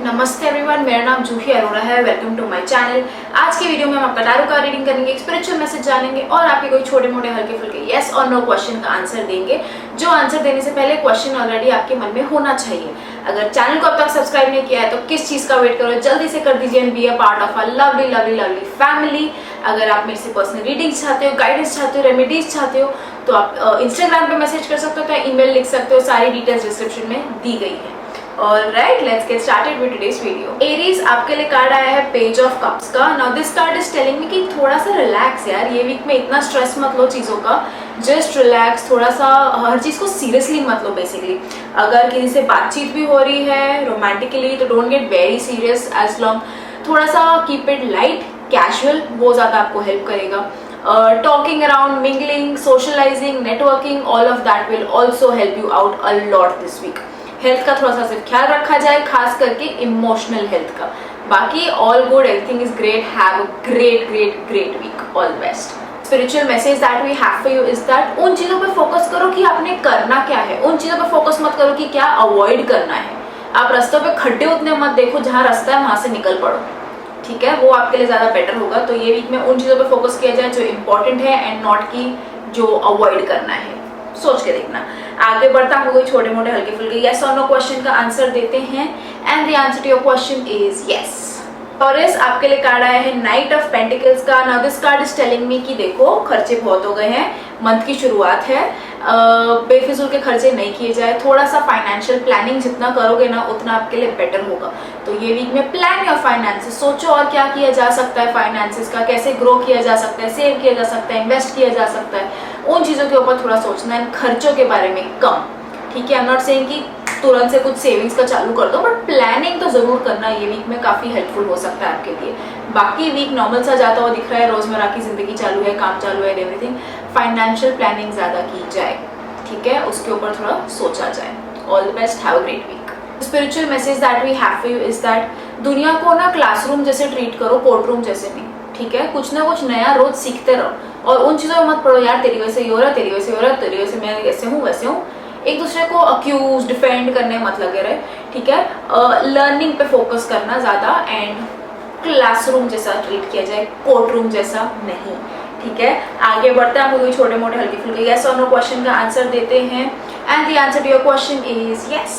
नमस्ते एवरीवन, मेरा नाम जूही अरोड़ा है। Welcome to my channel. आज की वीडियो में हम आपका टैरो कार्ड रीडिंग करेंगे, एक स्पिरिचुअल मैसेज जानेंगे और आपके कोई छोटे मोटे हल्के फुल्के यस और नो क्वेश्चन का आंसर देंगे। जो आंसर देने से पहले क्वेश्चन ऑलरेडी आपके मन में होना चाहिए। अगर चैनल को अब तक सब्सक्राइब नहीं किया है तो किस चीज का वेट करो, जल्दी से कर दीजिए and be a part of a lovely lovely lovely family. अगर आप मेरे से पर्सनल रीडिंग चाहते हो, गाइडेंस चाहते हो, रेमेडीज चाहते हो तो आप इंस्टाग्राम पे मैसेज कर सकते हो, तो ईमेल लिख सकते हो। सारी डिटेल्स डिस्क्रिप्शन में दी गई है। Alright, let's get started with today's video. Aries, आपके लिए कार्ड आया है पेज ऑफ कप्स का। Now this card is telling me कि थोड़ा सा रिलैक्स यार, ये वीक में इतना स्ट्रेस मत लो चीज़ों का, जस्ट रिलैक्स। थोड़ा सा हर चीज़ को सीरियसली मत लो बेसिकली। अगर किसी से बातचीत भी हो रही है रोमांटिकली तो don't get very serious as long. थोड़ा सा कीप इट लाइट कैजुअल, वो ज़्यादा आपको हेल्प करेगा। Talking around, mingling, socialising, networking, all of that will also help you out a lot this week. Health का थोड़ा सा सिर्फ ख्याल रखा जाए, खास करके इमोशनल हेल्थ का। बाकी all good, everything is great. Have a great great great week. All best. Spiritual message that we have for you is that उन चीजों पे फोकस करो कि आपने करना क्या है। उन चीजों पे फोकस मत करो कि क्या अवॉइड करना है। आप रास्तों पे खड्डे उतने मत देखो, जहां रास्ता है वहां से निकल पड़ो, ठीक है। वो आपके लिए ज्यादा बेटर होगा। तो ये वीक में उन चीजों पे फोकस किया जाए जो इंपॉर्टेंट है एंड नॉट की जो अवॉइड करना है। सोच के देखना। आगे बढ़ता आपको कोई छोटे मोटे हल्के फुल्के यस और नो क्वेश्चन का आंसर देते हैं and the answer to your question is yes. Taurus, आपके लिए कार्ड आया है नाइट ऑफ पेंटिकल्स का। Now this card is telling me कि देखो खर्चे बहुत हो गए हैं, मंथ की शुरुआत है, बेफिजूल के खर्चे नहीं किए जाए। थोड़ा सा फाइनेंशियल प्लानिंग जितना करोगे ना उतना आपके लिए बेटर होगा। तो ये वीक में प्लान योर फाइनेंसेस, सोचो और क्या किया जा सकता है फाइनेंसेस का, कैसे ग्रो किया जा सकता है, सेव किया जा सकता है, इन्वेस्ट किया जा सकता है। उन चीज़ों के ऊपर थोड़ा सोचना है, खर्चों के बारे में कम, ठीक है। आई एम नॉट सेइंग कि तुरंत से कुछ सेविंग्स का चालू कर दो, बट प्लानिंग तो जरूर करना। ये वीक में काफी हेल्पफुल हो सकता है आपके लिए। बाकी वीक नॉर्मल सा जाता हुआ दिख रहा है, रोजमर्रा की जिंदगी चालू है, काम चालू है, एवरीथिंग। फाइनेंशियल प्लानिंग ज्यादा की जाए, ठीक है, उसके ऊपर थोड़ा सोचा जाए। All the best, have a great week. Spiritual message that we have for you is that दुनिया को ना क्लासरूम जैसे ट्रीट करो, कोर्ट रूम जैसे नहीं, ठीक है। कुछ ना कुछ नया रोज सीखते रहो और उन चीजों में मत पड़ो यार तेरी वजह से ये हो रहा है, तेरी वजह से हो रहा है, तेरी वजह से मैं ऐसे हूँ वैसे हूँ। एक दूसरे को अक्यूज डिफेंड करने मत लगे रहे, ठीक है। लर्निंग पे फोकस करना ज्यादा एंड क्लासरूम जैसा ट्रीट किया जाए, कोर्ट रूम जैसा नहीं, ठीक है। आगे बढ़ते हैं, आपको कोई छोटे मोटे हल्के फुल्के यस और नो क्वेश्चन का आंसर देते हैं and the answer to your question is yes.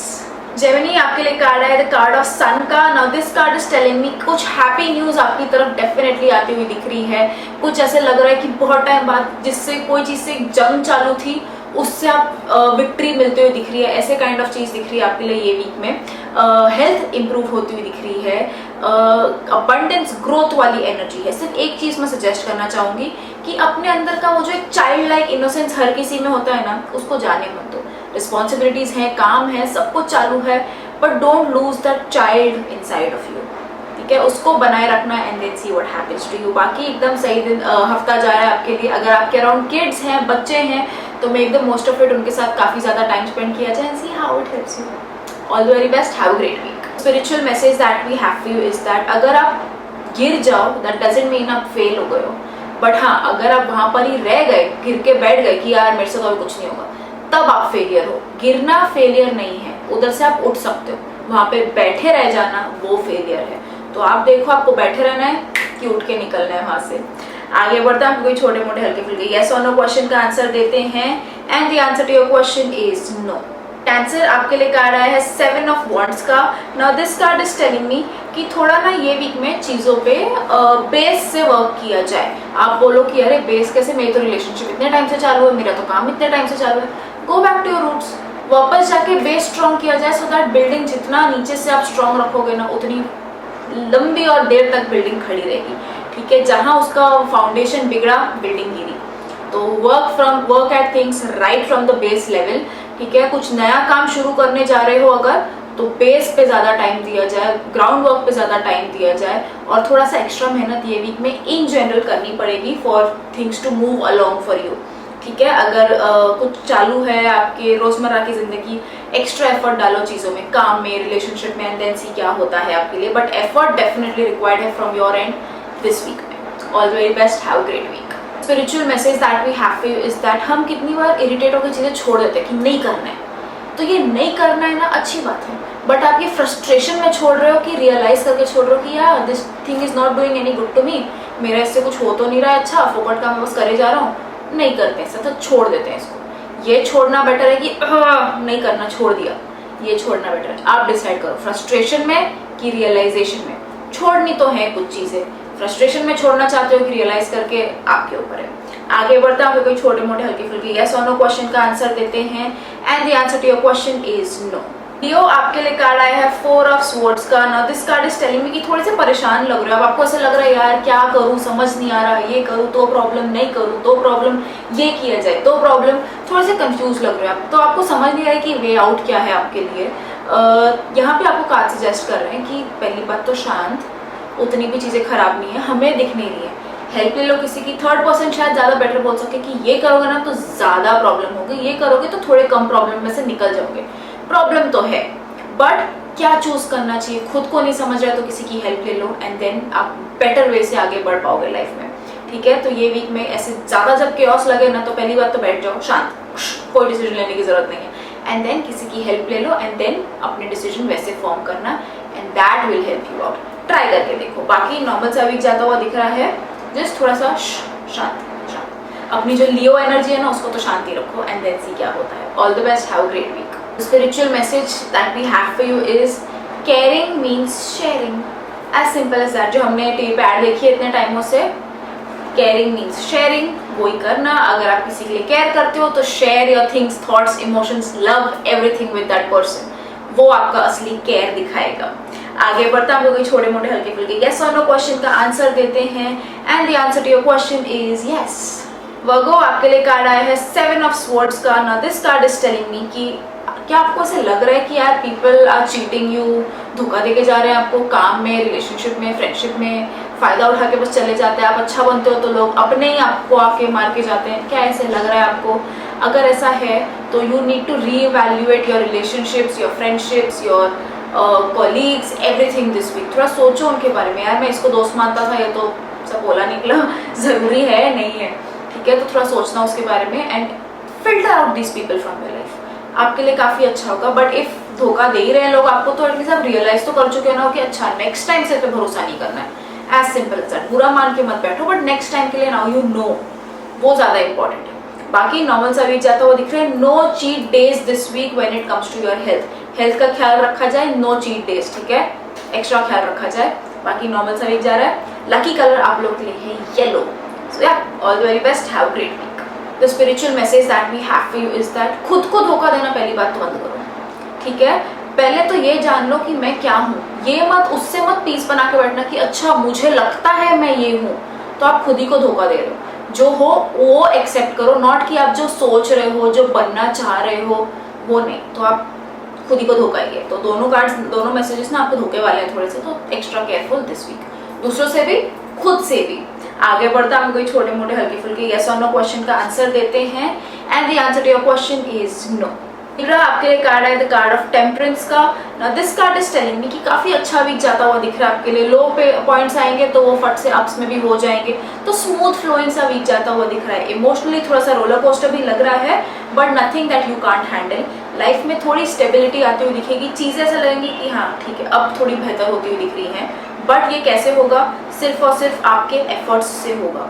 Gemini, आपके लिए कार्ड है द कार्ड ऑफ सन का। Now this card is telling me कुछ हैप्पी न्यूज आपकी तरफ डेफिनेटली आती हुई दिख रही है। कुछ ऐसे लग रहा है कि बहुत टाइम बाद जिससे कोई चीज से जंग चालू थी उससे आप विक्ट्री मिलते हुए दिख रही है। ऐसे काइंड ऑफ चीज दिख रही है आपके लिए ये वीक में। हेल्थ इंप्रूव होती हुई दिख रही है। अबंडेंस ग्रोथ वाली एनर्जी है। सिर्फ एक चीज मैं सजेस्ट करना चाहूंगी कि अपने अंदर का वो जो एक चाइल्ड लाइक इनोसेंस हर किसी में होता है ना, उसको जाने मत दो। रिस्पॉन्सिबिलिटीज है, काम है, सब कुछ चालू है, but don't lose that child inside of you, ठीक है। उसको बनाए रखना and then see what happens to you. बाकी एकदम सही दिन हफ्ता जा रहा है आपके लिए। अगर आपके अराउंड किड्स हैं, बच्चे हैं, तो make the most of it, उनके साथ काफी ज्यादा टाइम स्पेंड किया जाए and see how it helps you. All the very best, have a great week. Spiritual message that we have for you is that अगर आप गिर जाओ दैट डजंट मीन आप फेल हो गए हो, बट हाँ अगर आप वहां पर ही रह गए, गिर के बैठ गए कि यार मेरे से तो अभी कुछ नहीं होगा, तब आप फेलियर हो। गिरना फेलियर नहीं है, उधर से आप उठ सकते हो। वहां पे बैठे रह जाना वो फेलियर है। तो आप देखो आपको बैठे रहना है कि उठ के निकलना है वहां से। आगे बढ़ते हैं, आपको कोई छोटे मोटे हल्के फुल्के यस और नो क्वेश्चन का आंसर देते हैं and the answer to your question is no. Cancer, आपके लिए कार्ड आया है 7 ऑफ वॉन्ड्स का। Now this card is telling me कि थोड़ा ना ये वीक में चीजों पे बेस से वर्क किया जाए। आप बोलो कि अरे बेस कैसे, मेरी तो रिलेशनशिप इतने टाइम से चालू है, मेरा तो काम इतने टाइम से चालू है। Go back to your roots, वापस जाके बेस स्ट्रॉन्ग किया जाए सो दैट बिल्डिंग जितना नीचे से आप स्ट्रॉन्ग रखोगे ना उतनी लंबी और देर तक बिल्डिंग खड़ी रहेगी, ठीक है। जहां उसका फाउंडेशन बिगड़ा बिल्डिंग गिरी। तो work at things right from the base level, ठीक है। कुछ नया काम शुरू करने जा रहे हो अगर, तो बेस पे ज्यादा टाइम दिया जाए, ग्राउंड वर्क पे ज्यादा टाइम दिया जाए और थोड़ा सा एक्स्ट्रा मेहनत ये वीक में इन जनरल करनी पड़ेगी for things to move along for you, ठीक है। अगर कुछ चालू है आपके रोजमर्रा की जिंदगी, एक्स्ट्रा एफर्ट डालो चीजों में, काम में, रिलेशनशिप में एंड देन सी क्या होता है आपके लिए। बट एफर्ट डेफिनेटली रिक्वायर्ड है from your end this week में। All the very best, have a great week. Spiritual message that we have for you is that हम कितनी बार इरिटेट होकर चीजें छोड़ देते हैं कि नहीं करना है, तो ये नहीं करना है ना अच्छी बात है, बट आप ये फ्रस्ट्रेशन में छोड़ रहे हो कि रियलाइज करके छोड़ रहे हो कि यार this thing is not doing any good to me, मेरा इससे कुछ हो तो नहीं रहा है, अच्छा फोकट का मैं बस करे जा रहा हूँ, नहीं करते ऐसा तो छोड़ देते हैं इसको। ये छोड़ना बेटर है कि नहीं करना, छोड़ दिया, ये छोड़ना बेटर है। आप डिसाइड करो फ्रस्ट्रेशन में कि रियलाइजेशन में। छोड़नी तो है कुछ चीजें, फ्रस्ट्रेशन में छोड़ना चाहते हो कि रियलाइज करके, आपके ऊपर है। आगे बढ़ते हैं, आपके कोई छोटे मोटे हल्के फुल्के यस और नो क्वेश्चन का आंसर देते हैं and the answer to your question is no. Leo आपके लिए कार्ड आया है 4 ऑफ स्वॉर्ड्स का। Now this card is telling me कि थोड़े से परेशान लग रहे हो। अब आपको ऐसा लग रहा है यार क्या करूं, समझ नहीं आ रहा, ये करूं तो प्रॉब्लम, नहीं करूं तो प्रॉब्लम, ये किया जाए तो प्रॉब्लम, थोड़े से कंफ्यूज लग रहे हो आप। तो आपको समझ नहीं आ रहा है कि वे आउट क्या है आपके लिए। यहाँ पे आपको कार्ड सजेस्ट कर रहे हैं कि पहली बात तो शांत, उतनी भी चीजें खराब नहीं है, हमें दिख नहीं रही है, हेल्प ले लो किसी की। थर्ड पर्सन शायद ज्यादा बेटर बोल सके कि ये करोगे ना तो ज्यादा प्रॉब्लम होगी, ये करोगे तो थोड़े कम प्रॉब्लम में से निकल जाओगे। प्रॉब्लम तो है बट क्या चूज करना चाहिए, खुद को नहीं समझ रहे तो किसी की हेल्प ले लो एंड देन आप बेटर वे से आगे बढ़ पाओगे लाइफ में। ठीक है, तो ये वीक में ऐसे ज्यादा जब केओस लगे ना तो पहली बात तो बैठ जाओ शांत, कोई डिसीजन लेने की जरूरत नहीं है एंड देन किसी की हेल्प ले लो एंड देन अपने डिसीजन वैसे फॉर्म करना and that will help you out. Try करके देखो। बाकी नॉर्मल सा वीक जाता हुआ दिख रहा है, जस्ट थोड़ा सा शांत शांत, अपनी जो लियो एनर्जी है ना उसको तो शांति रखो एंड देन सी क्या होता है। All the best, have a great week. The spiritual message that we have for you is caring means sharing. As simple as that. जो हमने टीवी पे ऐड देखी है इतने टाइमों से, caring means sharing, वही करना। अगर आप किसी के लिए केयर करते हो तो share your things, thoughts, emotions, love everything with that person. वो आपका असली केयर दिखाएगा। आगे बढ़ता हम लोग कोई छोटे मोटे हल्के फुल्के yes और no क्वेश्चन का आंसर देते हैं and the answer to your question is yes. वर्गो आपके लिए कार्ड आया है 7 ऑफ स्वॉर्ड्स का। ना this card is telling me कि क्या आपको ऐसे लग रहा है कि यार पीपल आर चीटिंग यू, धोखा देके जा रहे हैं आपको, काम में, रिलेशनशिप में, फ्रेंडशिप में, फायदा उठा के बस चले जाते हैं। आप अच्छा बनते हो तो लोग अपने ही आपको आके मार के जाते हैं। क्या ऐसे लग रहा है आपको? अगर ऐसा है तो you need to reevaluate your relationships, your friendships, your colleagues, everything this week. थोड़ा सोचो उनके बारे में, यार मैं इसको दोस्त मानता था, ये तो सब बोला निकला, जरूरी है नहीं है। ठीक है, तो थोड़ा सोचना उसके बारे में and filter out this people from your life, आपके लिए काफी अच्छा होगा। बट इफ धोखा दे ही रहे हैं लोग आपको तो एटलीस्ट आप रियलाइज तो कर चुके हो कि अच्छा नेक्स्ट टाइम से पे भरोसा नहीं करना है। As simple as that. बुरा मान के मत बैठो बट नेक्स्ट टाइम के लिए नाउ यू नो, वो ज्यादा इंपॉर्टेंट है। बाकी नॉर्मल सा वीक जाता हुआ दिख रहा है। No cheat days this week when it comes to your health. Health का ख्याल रखा जाए, नो चीट डेज। ठीक है, एक्स्ट्रा ख्याल रखा जाए। बाकी नॉर्मल सा वीक जा रहा है। लकी कलर आप लोग के लिए है येलो। सो या all the very best, have a great week. The spiritual message that we have for you is that खुद को धोखा देना पहली बात तो बंद करो। ठीक है, पहले तो ये जान लो कि मैं क्या हूँ। ये मत, उससे मत पीस बना के बैठना कि अच्छा मुझे लगता है मैं ये हूँ, तो आप खुद ही को धोखा दे रहे हो। जो हो वो एक्सेप्ट करो, नॉट कि आप जो सोच रहे हो, जो बनना चाह रहे हो वो नहीं, तो आप खुद ही को धोखा ही है। तो दोनों कार्ड्स, दोनों मैसेजेस ना आपको धोखे वाले हैं थोड़े से, तो एक्स्ट्रा केयरफुल दिस वीक, दूसरों से भी खुद से भी। आगे बढ़ता हम कोई छोटे मोटे हल्के फुल्के यस और नो क्वेश्चन का आंसर देते हैं and the answer to your question is no. आपके लिए कार्ड है द कार्ड ऑफ टेम्परेंस का। ना this card is telling me कि काफी अच्छा वीक जाता हुआ दिख रहा है आपके लिए। लो पे पॉइंट्स आएंगे तो वो फट से अप्स में भी हो जाएंगे, तो स्मूथ फ्लोइंग सा वीक जाता हुआ दिख रहा है। इमोशनली थोड़ा सा रोलर कोस्टर भी लग रहा है but nothing that you can't handle. Life में थोड़ी स्टेबिलिटी आती हुई दिखेगी, चीजें ऐसे लगेंगी कि हाँ ठीक है अब थोड़ी बेहतर होती हुई दिख रही है। बट ये कैसे होगा? सिर्फ और सिर्फ आपके एफर्ट्स से होगा।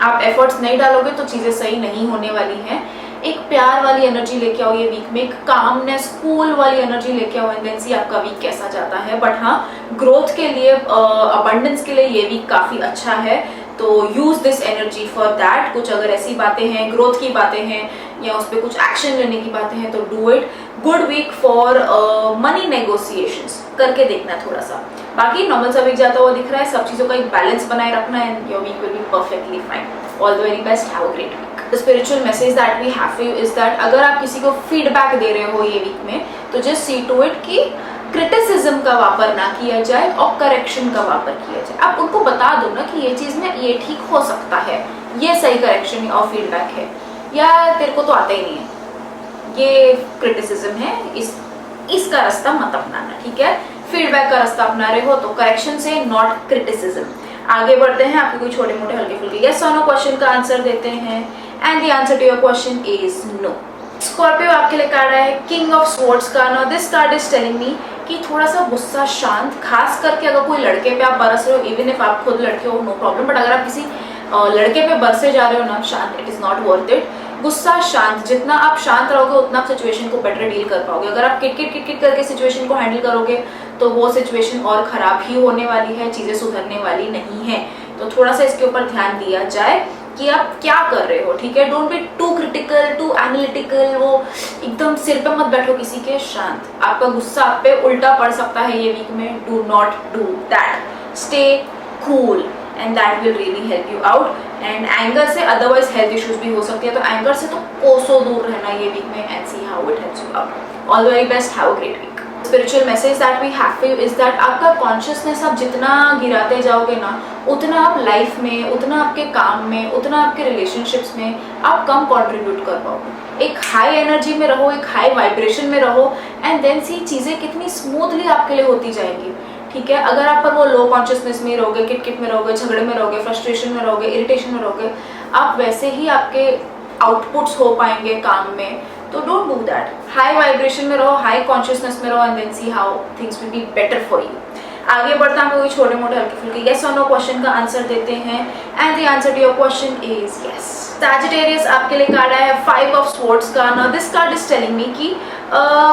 आप एफर्ट्स नहीं डालोगे तो चीजें सही नहीं होने वाली हैं। एक प्यार वाली एनर्जी लेके आओ ये वीक में, एक कामनेस, कूल वाली एनर्जी लेके आओ एंड देन सी आपका वीक कैसा जाता है। बट हाँ, ग्रोथ के लिए, अबंडेंस के लिए ये वीक काफी अच्छा है, तो use this energy for that. कुछ अगर ऐसी बातें हैं, ग्रोथ की बातें हैं या उस पर कुछ एक्शन लेने की बातें हैं तो do it. Good week for money negotiations, करके देखना थोड़ा सा। बाकी नॉर्मल सा वीक जाता हुआ दिख रहा है। सब चीजों का एक बैलेंस बनाए रखना है, your week will be perfectly fine. All the very best, have a great week. The spiritual message that we have for you is that अगर आप किसी को फीडबैक दे रहे हो ये वीक में तो जस्ट सी टू इट कि क्रिटिसिज्म का वापर ना किया जाए और करेक्शन का वापर किया जाए। आप उनको बता दो ना कि ये चीज में ये ठीक हो सकता है, ये सही करेक्शन और फीडबैक है, या तेरे को तो आता ही नहीं है, ये क्रिटिसिज्म है, इसका रास्ता मत अपनाना। ठीक है, फीडबैक का रास्ता अपना रहे हो तो करेक्शन से, नॉट क्रिटिसिज्म। आगे बढ़ते हैं, आपके कोई छोटे मोटे हल्के फुल्के यस और नो क्वेश्चन का आंसर देते हैं and the answer to your question is no. Scorpio आपके लिए कार्ड है किंग ऑफ स्वॉर्ड्स का। Now this card is telling me कि थोड़ा सा गुस्सा शांत, खास करके अगर कोई लड़के पे आप बरस रहे हो, इवन इफ आप खुद लड़के हो नो प्रॉब्लम, बट अगर आप किसी लड़के पे बरसे जा रहे हो ना, शांत, it is not worth it. गुस्सा शांत, जितना आप शांत रहोगे उतना आप सिचुएशन को बेटर डील कर पाओगे। अगर आप किट करके सिचुएशन को हैंडल करोगे तो वो सिचुएशन और खराब ही होने वाली है, चीजें सुधरने वाली नहीं है। तो थोड़ा सा इसके ऊपर ध्यान दिया जाए कि आप क्या कर रहे हो, ठीक है। Don't be too critical, too analytical, वो एकदम सिर पे मत बैठो किसी के, शांत। आपका गुस्सा आप पे उल्टा पड़ सकता है ये वीक में, do not do that, stay cool and that will really help you out. And anger से अदरवाइज हेल्थ इश्यूज भी हो सकती है, तो एंगर से तो कोसों दूर रहना ये वीक में and see how it helps you out. All the very best, have a great week. Spiritual message that we have for you is that आपका कॉन्शियसनेस आप जितना गिराते जाओगे ना, उतना आप लाइफ में, उतना आपके काम में, उतना आपके रिलेशनशिप्स में आप कम कंट्रीब्यूट कर पाओगे। एक हाई एनर्जी में रहो, एक हाई वाइब्रेशन में रहो एंड देन सी चीज़ें कितनी स्मूथली आपके लिए होती जाएंगी, ठीक है। अगर आप पर वो लो कॉन्शियसनेस में रहोगे, किट में रहोगे, झगड़े में रहोगे, फ्रस्ट्रेशन में रहोगे, इरिटेशन में रहोगे, आप वैसे ही आपके आउटपुट्स हो पाएंगे काम में। तो don't do that, high vibration में रहो, हाई कॉन्शियसनेस में रहो and then see how things will be better for you. आगे बढ़ता हम कोई छोटे मोटे हल्के फुल्के यस और नो क्वेश्चन का आंसर देते हैं and the answer to your question is yes. Sagittarius आपके लिए कार्ड आया है 5 ऑफ स्वॉर्ड्स का। Now this card is telling me कि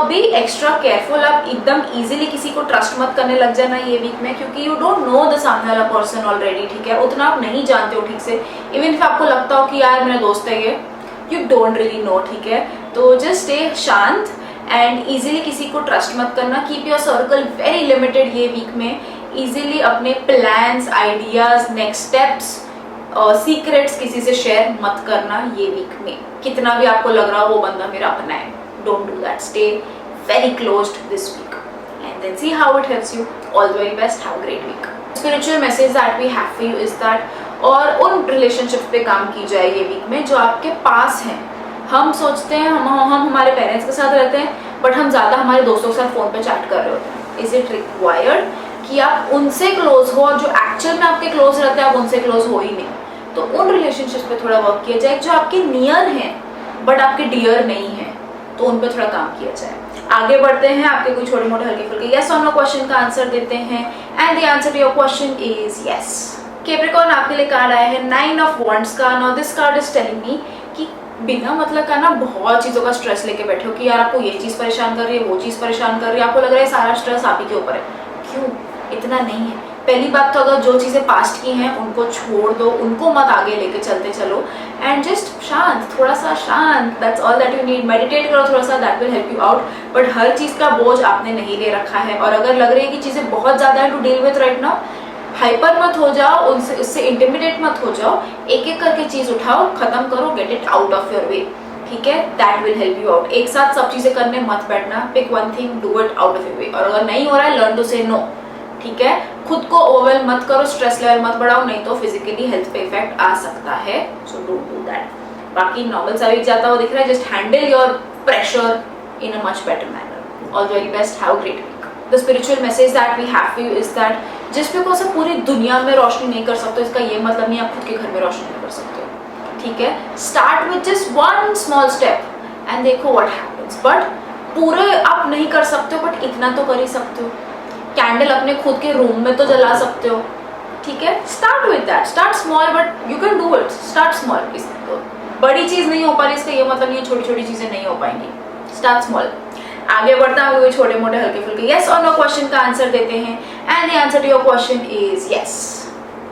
बी एक्स्ट्रा केयरफुल, आप एकदम इजीली किसी को ट्रस्ट मत करने लग जाना ये वीक में, क्योंकि यू डोंट नो द सामने वाला पर्सन ऑलरेडी, ठीक है। उतना आप नहीं जानते हो ठीक से, इवन इफ आपको लगता हो कि यार मेरा दोस्त है ये, यू डोंट रियली नो, ठीक है। तो जस्ट स्टे शांत एंड इजीली किसी को ट्रस्ट मत करना। Keep your circle very limited ये वीक में। इजीली अपने plans, ideas, next steps, secrets किसी से शेयर मत करना ये वीक में। कितना भी आपको लग रहा हो वो बंदा मेरा अपना है, don't do that, stay very closed this week and then see how it helps you. All the very best, have a great week. Spiritual message that we have for you is that और उन relationship पे काम की जाए ये week में जो आपके पास हैं। हम सोचते हैं हम हमारे पेरेंट्स के साथ रहते हैं, बट हम ज़्यादा हमारे दोस्तों के साथ फ़ोन पे चैट कर रहे होते हैं। इज इट रिक्वायर्ड कि आप उनसे क्लोज हो और जो एक्चुअल में आपके क्लोज रहते हैं आप उनसे क्लोज हो ही नहीं। तो उन रिलेशनशिप्स पे थोड़ा वर्क किया जाए जो आपके नियर हैं बट आपके डियर नहीं हैं, तो उन पे थोड़ा काम किया जाए। आगे बढ़ते हैं, आपके कोई छोटे मोटे हल्के फुल्के यस और नो क्वेश्चन का आंसर देते हैं and the answer to your question is yes. Capricorn आपके लिए कार्ड आया है 9 ऑफ वॉन्ड्स का। Now this card is telling me कि बिना मतलब का ना बहुत चीज़ों का स्ट्रेस लेके बैठे हो कि यार आपको ये चीज़ परेशान कर रही है, वो चीज़ परेशान कर रही है, आपको लग रहा है सारा स्ट्रेस आप ही के ऊपर है। क्यों? इतना नहीं है। पहली बात तो अगर जो चीज़ें पास्ट की हैं उनको छोड़ दो, उनको मत आगे लेके चलते चलो एंड जस्ट शांत, थोड़ा सा शांत, that's all that you need. Meditate करो थोड़ा सा, that will help you out. But हर चीज़ का बोझ आपने नहीं ले रखा है और अगर लग रही है कि चीज़ें बहुत ज़्यादा है to deal with right now, hyper मत हो जाओ, उससे इंटिमिडेट मत हो जाओ, एक एक करके चीज़ उठाओ, खत्म करो, get it out of your way, ठीक है। That will help you out. एक साथ सब चीज़ें करने मत बैठना, pick one thing, do it out of your way. और अगर नहीं हो रहा है लर्न टू से नो, ठीक है। खुद को ओवरवेल मत करो, स्ट्रेस लेवल मत बढ़ाओ, नहीं तो फिजिकली हेल्थ पे इफेक्ट आ सकता है। So don't do that. बाकी नॉर्मल सा वीक जाता हुआ दिख रहा है, just handle your pressure in a much better manner. All the very best, have a great week. The spiritual message that we have for you is that जिस पे को सब पूरी दुनिया में रोशनी नहीं कर सकते, इसका ये मतलब नहीं आप खुद के घर में रोशनी नहीं कर सकते, ठीक है। Start with just one small step and देखो व्हाट हैपेंस। बट पूरे आप नहीं कर सकते हो, बट इतना तो कर ही सकते हो। कैंडल अपने खुद के रूम में तो जला सकते हो, ठीक है। Start with that, start small but you can do it. Start small. बड़ी चीज नहीं हो पा रही इसका ये मतलब नहीं है छोटी छोटी चीजें नहीं हो पाएंगी। Start small. आगे बढ़ता है, कोई छोटे मोटे हल्के फुल्के यस और नो क्वेश्चन का आंसर देते हैं and the answer to your question is yes.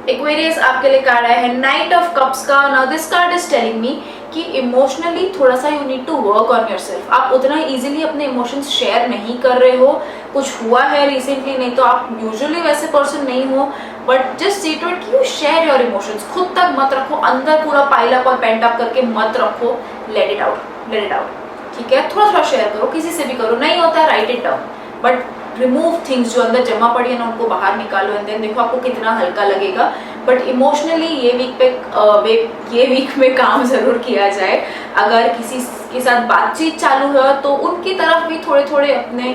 Aquarius आपके लिए कार्ड आया है नाइट ऑफ कप्स का। Now this card is telling me कि इमोशनली थोड़ा सा you need to work on yourself. आप उतना इजीली अपने इमोशंस शेयर नहीं कर रहे हो, कुछ हुआ है रिसेंटली, नहीं तो आप यूजुअली वैसे पर्सन नहीं हो, but just see to it कि यू शेयर योर इमोशंस। खुद तक मत रखो, अंदर पूरा पाइल अप और पेंट अप करके मत रखो। Let it out, let it out, ठीक है। थोड़ा थोड़ा शेयर करो, किसी से भी करो, नहीं होता है right it down, but remove things जो अंदर जमा पड़ी है ना उनको बाहर निकालो एंड देन देखो आपको कितना हल्का लगेगा। बट इमोशनली ये वीक में काम जरूर किया जाए। अगर किसी के साथ बातचीत चालू है तो उनकी तरफ भी थोड़े थोड़े अपने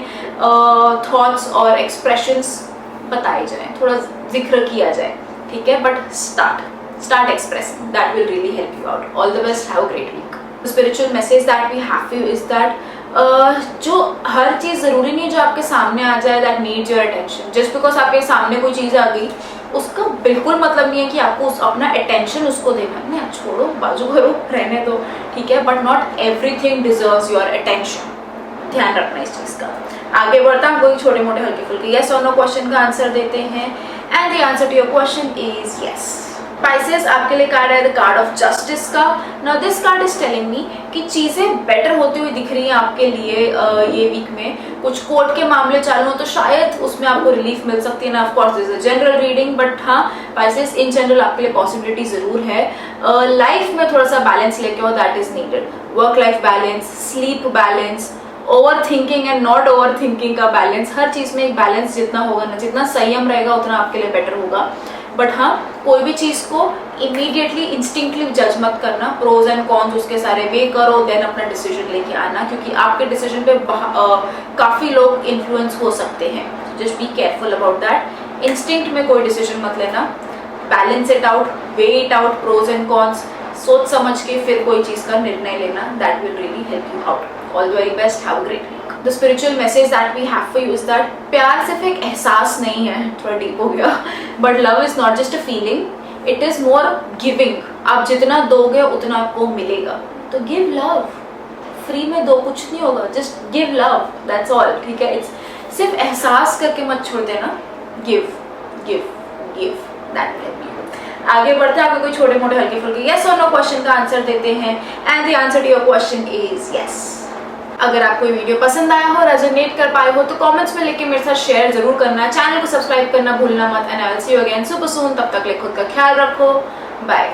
थॉट्स और एक्सप्रेशंस बताए जाए, थोड़ा जिक्र किया जाए, ठीक है। But start expressing, that will really help you out. All the best, have a great week. Spiritual message that we have for you is that जो हर चीज़ ज़रूरी नहीं है जो आपके सामने आ जाए that needs your attention. Just because आपके सामने कोई चीज़ आ गई उसका बिल्कुल मतलब नहीं है कि आपको अपना अटेंशन उसको देना है। नहीं, छोड़ो, बाजू करो, रहने दो, ठीक है, but not everything deserves your attention. ध्यान रखना इस चीज़ का। आगे बढ़ता हम कोई छोटे मोटे हल्के फुल्के यस और नो क्वेश्चन का आंसर देते हैं and the answer to your question is yes. Pisces आपके लिए कार्ड है द कार्ड ऑफ जस्टिस का। Now this card is telling me कि चीज़ें बेटर होती हुई दिख रही हैं आपके लिए ये वीक में। कुछ कोर्ट के मामले चालू हो तो शायद उसमें आपको रिलीफ मिल सकती है ना। Of course this is a general reading, but हाँ स्पाइसेस इन जनरल आपके लिए पॉसिबिलिटी ज़रूर है। लाइफ में थोड़ा सा बैलेंस लेके आओ, that is needed. Work life balance, sleep balance, over thinking and not over thinking का बैलेंस। हर चीज़ में एक बैलेंस जितना होगा ना, जितना संयम रहेगा उतना आपके लिए बेटर होगा। बट हाँ, कोई भी चीज़ को इमीडिएटली इंस्टिंक्टली जज मत करना। प्रोज एंड कॉन्स उसके सारे वे करो, देन अपना डिसीजन लेके आना, क्योंकि आपके डिसीजन पे काफ़ी लोग इन्फ्लुएंस हो सकते हैं। Just be careful about that. Instinct में कोई डिसीजन मत लेना, balance it out, weigh it out, pros and cons, सोच समझ के फिर कोई चीज़ का निर्णय लेना। That will really help you out. All the very best, have a great week. The spiritual message that we have for you is that प्यार सिर्फ एक एहसास नहीं है, थोड़ा डीप हो गया, but love is not just a feeling, it is more giving. आप जितना दोगे उतना आपको मिलेगा, तो गिव लव। फ्री में दो, कुछ नहीं होगा, just give love, that's all, ठीक है। इट्स सिर्फ एहसास करके मत छोड़ देना, give give give, that will help you. आगे बढ़ते हैं, आपको कोई छोटे मोटे हल्के फुल्के यस और नो क्वेश्चन का आंसर देते हैं and the answer to your question is yes. अगर आपको ये वीडियो पसंद आया हो, रेजोनेट कर पाए हो, तो कमेंट्स में लेके मेरे साथ शेयर जरूर करना। चैनल को सब्सक्राइब करना भूलना मत and I will see you again super soon. तब तक लिए खुद का ख्याल रखो, बाय।